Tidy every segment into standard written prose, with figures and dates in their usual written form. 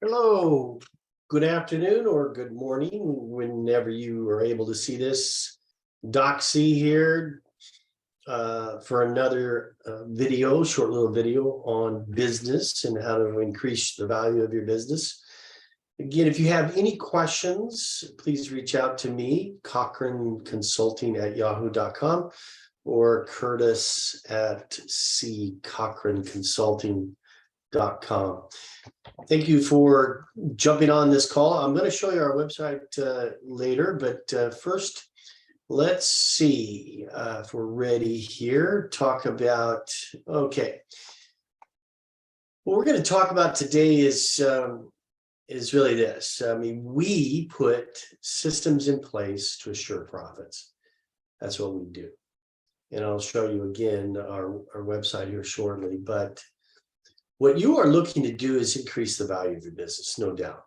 Hello, good afternoon or good morning, whenever you are able to see this. Doc C here for another video, short little video on business and how to increase the value of your business. Again, if you have any questions, please reach out to me, Cochran Consulting at yahoo.com or Curtis at ccochranconsulting.com. Thank you for jumping on this call. I'm going to show you our website later, but first, let's see if we're ready here. Talk about, okay. What we're going to talk about today is really this. I mean, we put systems in place to assure profits. That's what we do. And I'll show you again our website here shortly, but what you are looking to do is increase the value of your business, no doubt.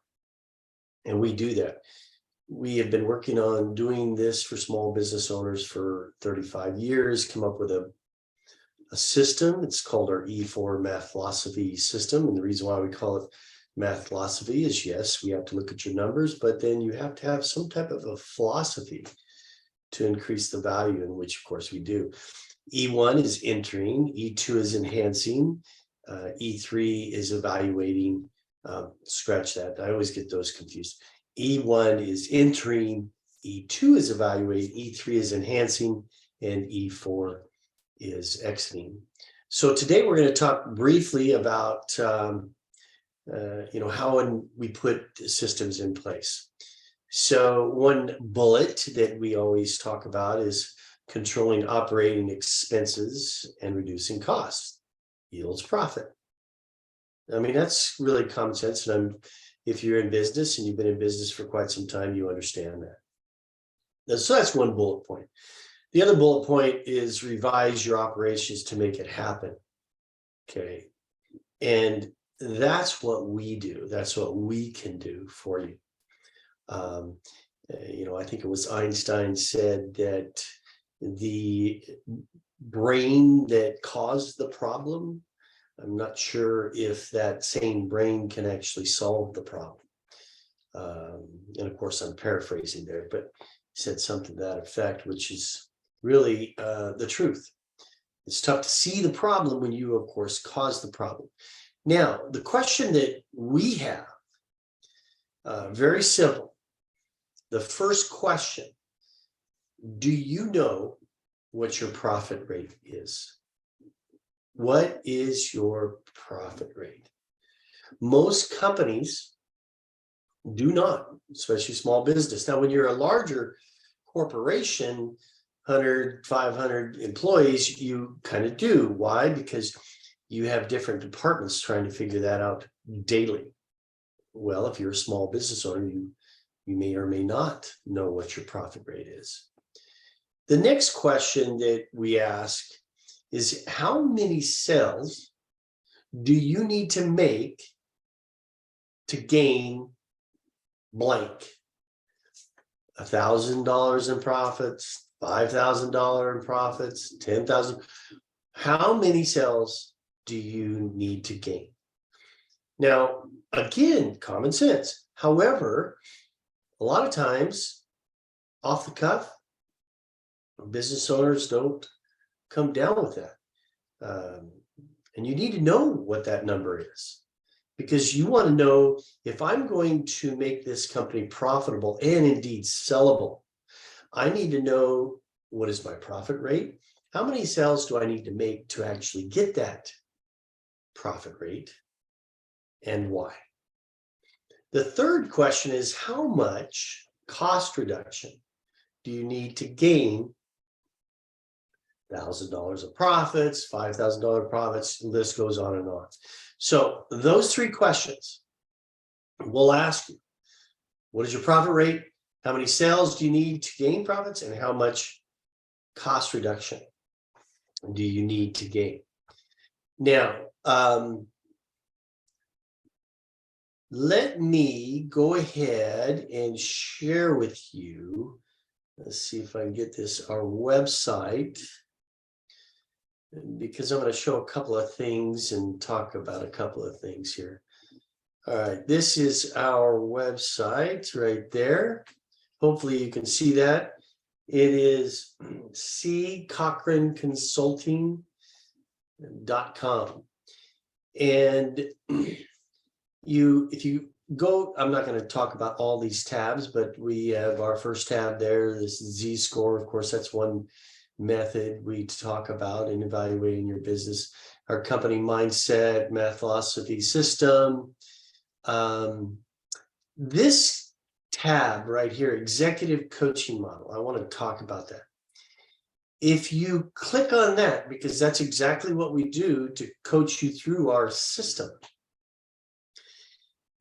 And we do that. We have been working on doing this for small business owners for 35 years, come up with a system. It's called our E4 math philosophy system. And the reason why we call it math philosophy is, yes, we have to look at your numbers, but then you have to have some type of a philosophy to increase the value, in which, of course, we do. E1 is entering, E2 is enhancing, E3 is evaluating, scratch that. I always get those confused. E1 is entering, E2 is evaluating, E3 is enhancing, and E4 is exiting. So today we're going to talk briefly about, how we put systems in place. So one bullet that we always talk about is controlling operating expenses and reducing costs. Yields profit. I mean, that's really common sense. And if you're in business and you've been in business for quite some time, you understand that. So that's one bullet point. The other bullet point is revise your operations to make it happen. Okay. And that's what we do. That's what we can do for you. I think it was Einstein said that the brain that caused the problem, I'm not sure if that same brain can actually solve the problem. And of course, I'm paraphrasing there, but he said something to that effect, which is really the truth. It's tough to see the problem when you, of course, cause the problem. Now, the question that we have, very simple. The first question, do you know what your profit rate is? What is your profit rate? Most companies do not, especially small business. Now, when you're a larger corporation, 100, 500 employees, you kind of do. Why? Because you have different departments trying to figure that out daily. Well, if you're a small business owner, you may or may not know what your profit rate is. The next question that we ask is, how many sales do you need to make to gain blank? $1,000 in profits, $5,000 in profits, 10,000. How many sales do you need to gain? Now, again, common sense. However, a lot of times, off the cuff, business owners don't come down with that. And you need to know what that number is, because you want to know, if I'm going to make this company profitable and indeed sellable, I need to know, what is my profit rate? How many sales do I need to make to actually get that profit rate, and why? The third question is, how much cost reduction do you need to gain $1,000 of profits, $5,000 profits, the list goes on and on. So those three questions we'll ask you. What is your profit rate? How many sales do you need to gain profits? And how much cost reduction do you need to gain? Now, let me go ahead and share with you. Let's see if I can get this, our website, because I'm going to show a couple of things and talk about a couple of things here. All right, this is our website right there. Hopefully you can see that. It is ccochranconsulting.com. And if you go, I'm not going to talk about all these tabs, but we have our first tab there. This is Z-score. Of course, that's one method we talk about in evaluating your business. Our company mindset, math philosophy system. This tab right here, executive coaching model, I want to talk about that. If you click on that, because that's exactly what we do to coach you through our system.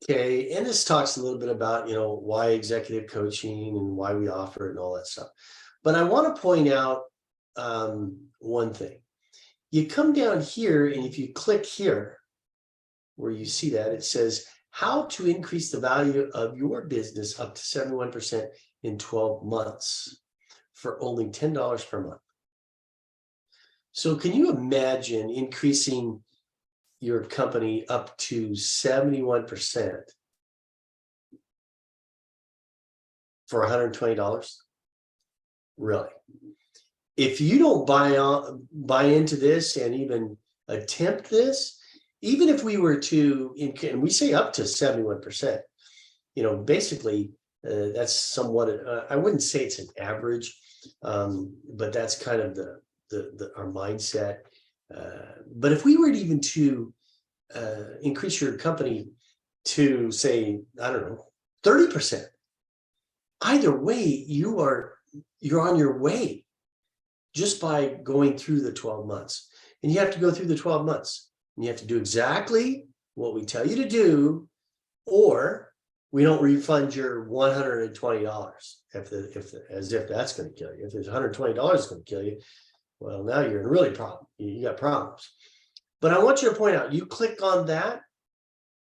Okay, and this talks a little bit about, why executive coaching and why we offer it and all that stuff. But I want to point out one thing. You come down here, and if you click here, where you see that, it says how to increase the value of your business up to 71% in 12 months for only $10 per month. So can you imagine increasing your company up to 71% for $120? Really? If you don't buy into this and even attempt this, even if we were to, and we say up to 71%, basically that's somewhat, I wouldn't say it's an average, but that's kind of our mindset. But if we were even to increase your company to, say, I don't know, 30%, either way, you're on your way just by going through the 12 months. And you have to go through the 12 months. And you have to do exactly what we tell you to do, or we don't refund your $120 as if that's going to kill you. If it's $120 going to kill you, well, now you're in really problem. You got problems. But I want you to point out, you click on that,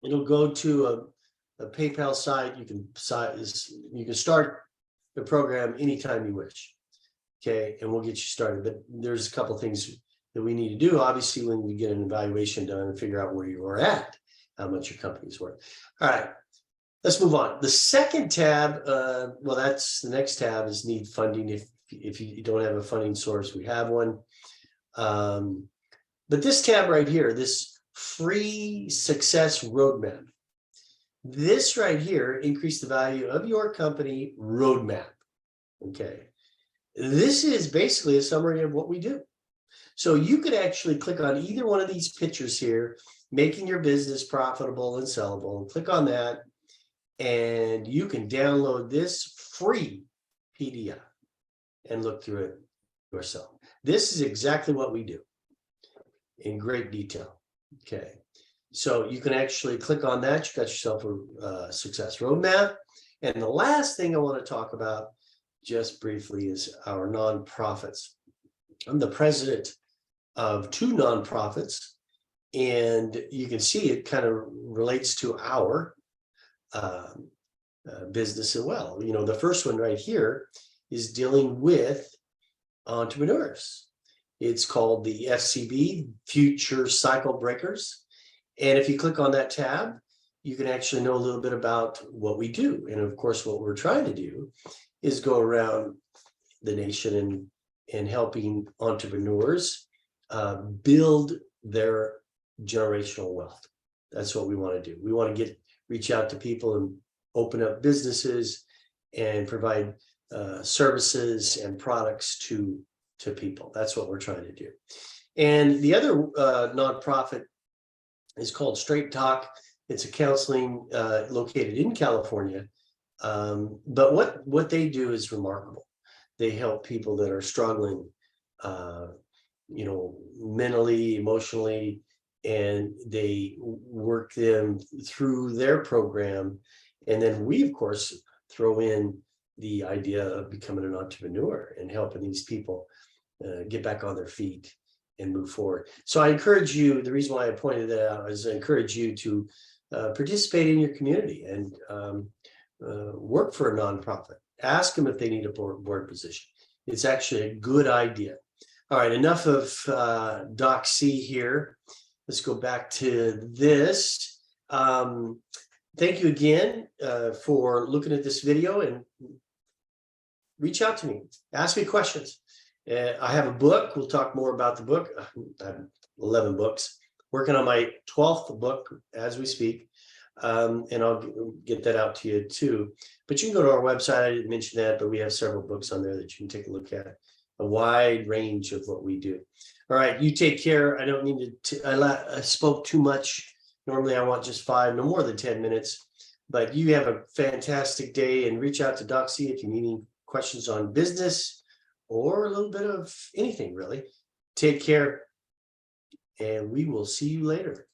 it'll go to a PayPal site. You can start the program anytime you wish. Okay, and we'll get you started. But there's a couple of things that we need to do, obviously, when we get an evaluation done and figure out where you are at, how much your company's worth. All right, let's move on. The second tab, that's the next tab, is need funding. If you don't have a funding source, we have one. But this tab right here, this free success roadmap, this right here, increase the value of your company roadmap. Okay, this is basically a summary of what we do. So you could actually click on either one of these pictures here, making your business profitable and sellable, and click on that, and you can download this free PDF and look through it yourself. This is exactly what we do in great detail. Okay, so you can actually click on that. You got yourself a success roadmap. And the last thing I want to talk about just briefly is our nonprofits. I'm the president of 2 nonprofits, and you can see it kind of relates to our business as well. The first one right here is dealing with entrepreneurs. It's called the FCB, Future Cycle Breakers. And if you click on that tab, you can actually know a little bit about what we do. And of course, what we're trying to do is go around the nation and helping entrepreneurs build their generational wealth. That's what we want to do. We want to reach out to people and open up businesses and provide services and products to people. That's what we're trying to do. And the other nonprofit is called Straight Talk. It's a counseling located in California. But what they do is remarkable. They help people that are struggling, mentally, emotionally, and they work them through their program. And then we, of course, throw in the idea of becoming an entrepreneur and helping these people get back on their feet and move forward. So I encourage you, the reason why I pointed that out is I encourage you to participate in your community and work for a nonprofit. Ask them if they need a board position. It's actually a good idea. All right, enough of Doc C here. Let's go back to this. thank you again for looking at this video, and reach out to me, ask me questions. I have a book. We'll talk more about the book. I have 11 books, working on my 12th book as we speak. And I'll get that out to you too. But you can go to our website. I didn't mention that, but we have several books on there that you can take a look at. A wide range of what we do. All right, you take care. I don't need to, I spoke too much. Normally I want just 5, no more than 10 minutes. But you have a fantastic day, and reach out to Doxy if you need any questions on business or a little bit of anything really. Take care, and we will see you later.